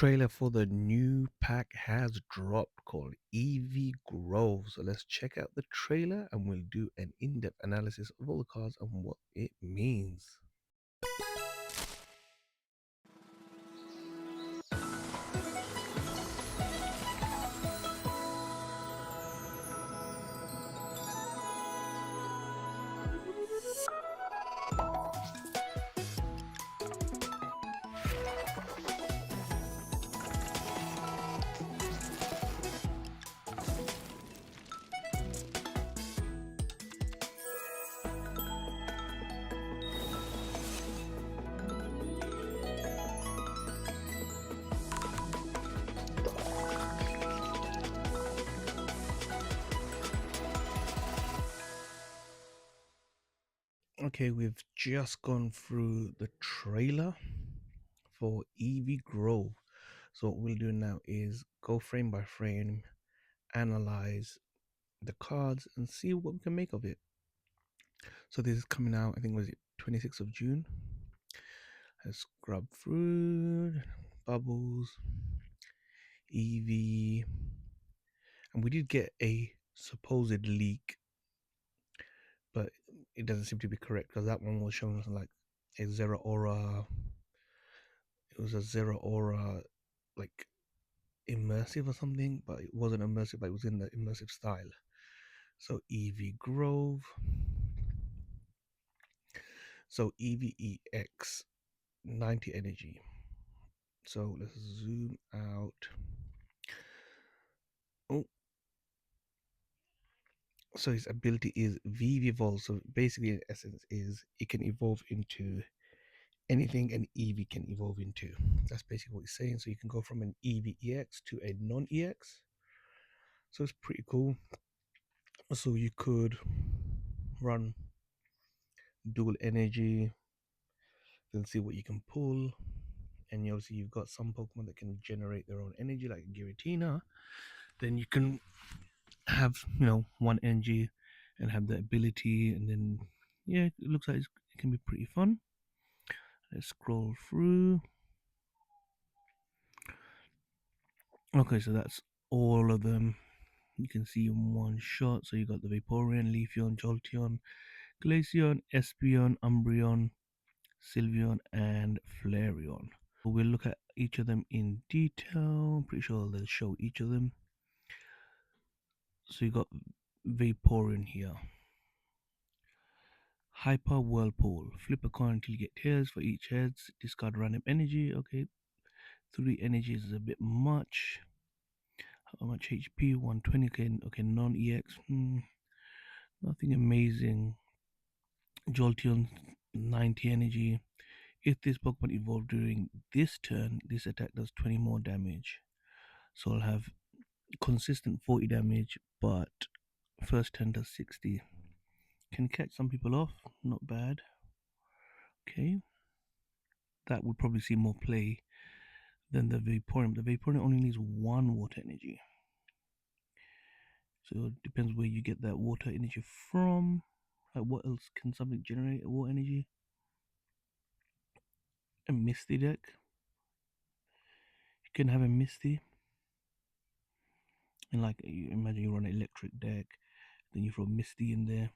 trailer for the new pack has dropped called Eevee Grove. So let's check out the trailer and we'll do an in-depth analysis of all the cards and what it means. Okay, we've just gone through the trailer for Eevee Grove. So what we'll do now is go frame by frame, analyze the cards and see what we can make of it. So this is coming out, I think was it 26th of June. Let's scrub through bubbles, Eevee, and we did get a supposed leak, but it doesn't seem to be correct because that one was showing us like a zero aura. It was a zero aura, like immersive or something, but it wasn't immersive, but it was in the immersive style. So Eevee Grove. So EVEX 90 energy. So let's zoom out. Oh, so his ability is VV Evolve. So basically, in essence, is it can evolve into anything an Eevee can evolve into. That's basically what he's saying. So you can go from an Eevee EX to a non-EX. So it's pretty cool. So you could run dual energy, then see what you can pull. And obviously you've got some Pokemon that can generate their own energy, like Giratina. Then you can have, one energy and have the ability, and then yeah, it looks like it can be pretty fun. Let's scroll through. Okay, so that's all of them. You can see in one shot. So you got the Vaporeon, Leafeon, Jolteon, Glaceon, Espeon, Umbreon, Sylveon, and Flareon. So we'll look at each of them in detail. I'm pretty sure they'll show each of them. So you got Vaporeon here. Hyper Whirlpool. Flip a coin until you get tails. For each heads, discard random energy. Okay, 3 energies is a bit much. How much HP? 120. Okay, non-EX. Nothing amazing. Jolteon, 90 energy. If this Pokemon evolved during this turn, this attack does 20 more damage. So I'll have consistent 40 damage, but first turn does 60. Can catch some people off. Not bad. Okay. That would probably see more play than the Vaporeon. The Vaporeon only needs 1 water energy. So it depends where you get that water energy from. Like what else can something generate a water energy? A Misty deck. You can have a Misty. And like you imagine you run an electric deck, then you throw Misty in there.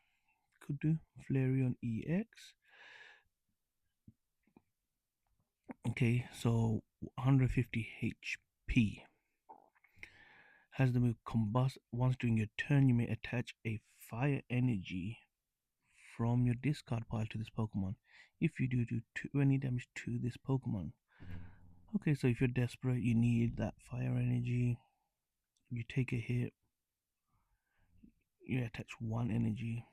Could do. Flareon EX. Okay, so 150 HP. Has the move Combust. Once during your turn, you may attach a fire energy from your discard pile to this Pokemon. If you do 20 damage to this Pokemon. Okay, so if you're desperate, you need that fire energy. You take a hit. You attach 1 energy.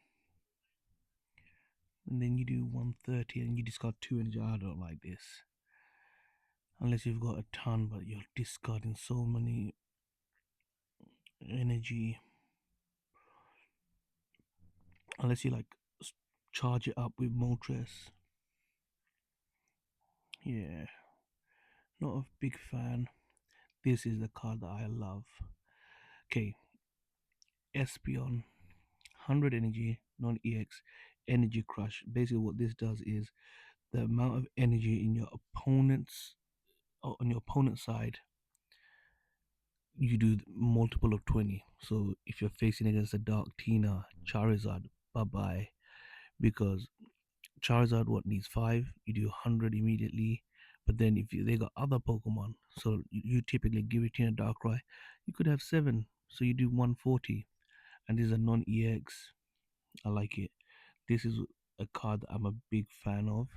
And then you do 130 and you discard 2 energy. I don't like this. Unless you've got a ton, but you're discarding so many energy. Unless you like charge it up with Moltres. Yeah, not a big fan. This is the card that I love. Okay, Espeon, 100 energy, non-EX, Energy Crush. Basically what this does is the amount of energy in your opponent's on your opponent's side, you do multiple of 20. So if you're facing against a Dark Tina, Charizard, bye bye. Because Charizard what needs 5, you do 100 immediately. But then if they got other Pokemon, so you typically give it a Darkrai, you could have 7, so you do 140. And this is a non-EX. I like it. This is a card that I'm a big fan of.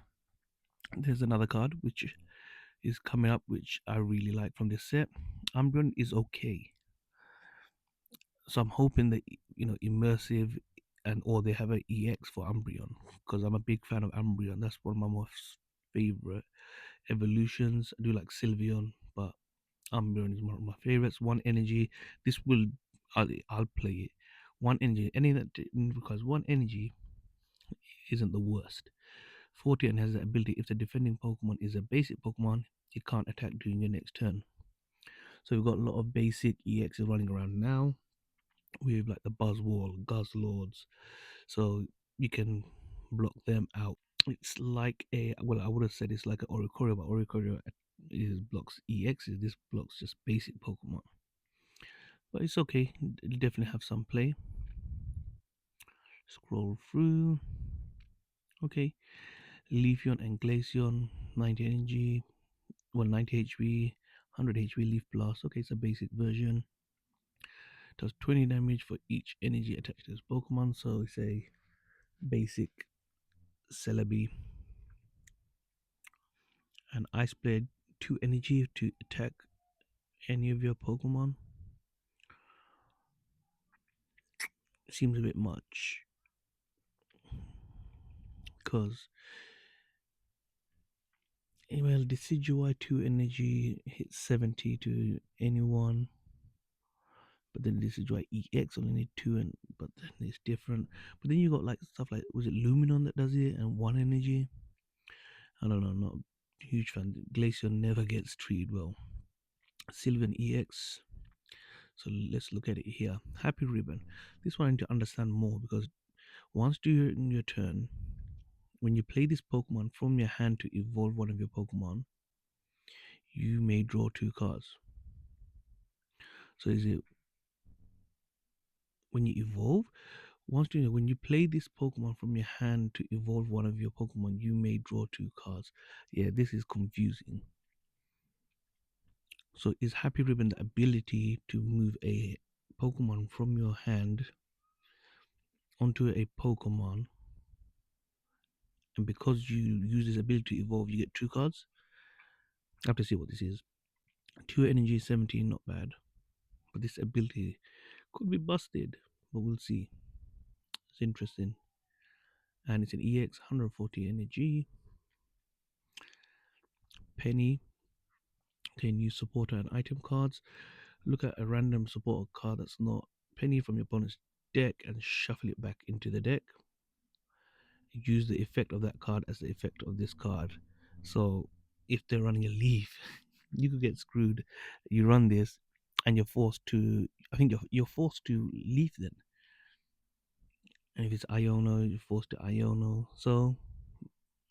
There's another card which is coming up, which I really like from this set. Umbreon is okay, so I'm hoping that immersive and or they have an EX for Umbreon because I'm a big fan of Umbreon. That's one of my most favorite evolutions. I do like Sylveon, but Umbreon is one of my favorites. One energy. This will I'll play it. One energy. Any that because one energy isn't the worst. 40 and has the ability if the defending Pokemon is a basic Pokemon, it can't attack during your next turn. So we've got a lot of basic EXs running around now. We have like the Buzzwole, Guzzlords, so you can block them out. It's like I would have said it's like an Oricorio, but Oricorio is blocks EXs. This blocks just basic Pokemon, but it's okay. It'll definitely have some play. Scroll through. Okay, Leafeon and Glaceon, 90 energy, 90 HP, 100 HP Leaf Blast. Okay, it's a basic version. Does 20 damage for each energy attached to this Pokemon. So it's a basic Celebi. And Ice Blade, 2 energy to attack any of your Pokemon. Seems a bit much. Because, well, Decidueye 2 energy hits 70 to anyone. But then Decidueye EX only need 2, but then it's different. But then you got like stuff like, was it Luminon that does it and 1 energy? I don't know, I'm not a huge fan. Glaceon never gets treated well. Sylvan EX. So let's look at it here. Happy Ribbon. This one I need to understand more because once during your turn, when you play this Pokemon from your hand to evolve one of your Pokemon, you may draw 2 cards. So is it when you evolve? When you play this Pokemon from your hand to evolve one of your Pokemon, you may draw 2 cards. Yeah, this is confusing. So is Happy Ribbon the ability to move a Pokemon from your hand onto a Pokemon, and because you use this ability to evolve, you get 2 cards? I have to see what this is. 2 energy, 17, not bad. But this ability could be busted, but we'll see. It's interesting. And it's an EX, 140 energy. Penny. Can use supporter and item cards. Look at a random supporter card that's not Penny from your opponent's deck and shuffle it back into the deck. Use the effect of that card as the effect of this card. So if they're running a leaf, you could get screwed. You run this and you're forced to, I think you're forced to leaf then. And if it's Iono, you're forced to Iono. So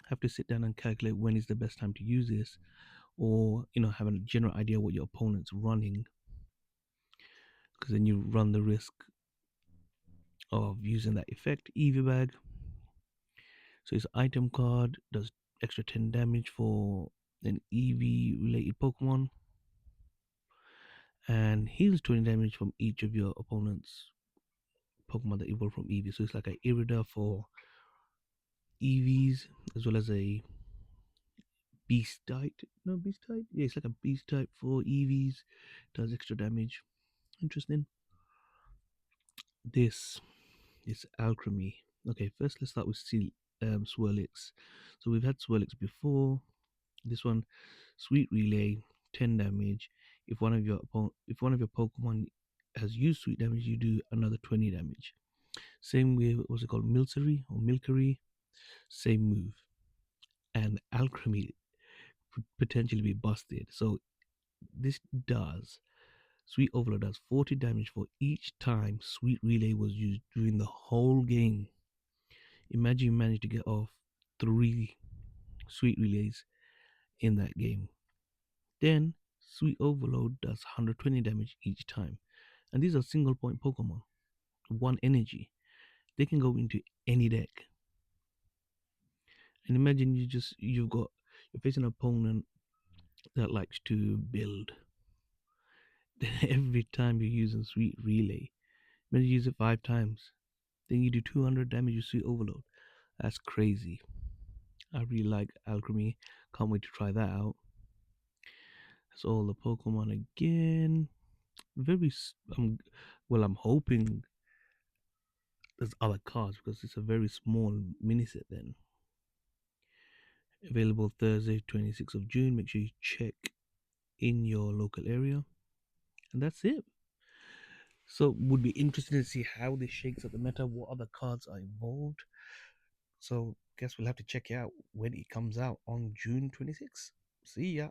have to sit down and calculate when is the best time to use this, or have a general idea what your opponent's running, because then you run the risk of using that effect. Eevee bag. So it's item card, does extra 10 damage for an Eevee related Pokemon, and heals 20 damage from each of your opponent's Pokemon that evolve from Eevee. So it's like a Irida for Eevees, as well as a Beast type. No, Beast type? Yeah, it's like a Beast type for Eevees. Does extra damage. Interesting. This is Alchemy. Okay, first let's start with Swirlix. So we've had Swirlix before. This one, Sweet Relay, 10 damage. If one of your Pokemon has used Sweet damage, you do another 20 damage. Same with what's it called, Milcery or Milkery. Same move. And Alchemy could potentially be busted. So this does Sweet Overload does 40 damage for each time Sweet Relay was used during the whole game. Imagine you managed to get off 3 Sweet Relays in that game. Then Sweet Overload does 120 damage each time. And these are single point Pokemon. One energy. They can go into any deck. And imagine you're facing an opponent that likes to build. Then every time you're using Sweet Relay, maybe you use it 5 times. Then you do 200 damage with Sweet Overload. That's crazy. I really like Alchemy. Can't wait to try that out. That's all the Pokemon again. I'm hoping there's other cards because it's a very small mini set then. Available Thursday, 26th of June. Make sure you check in your local area. And that's it. So would be interesting to see how this shakes up the meta, what other cards are involved. So guess we'll have to check it out when it comes out on June 26th. See ya.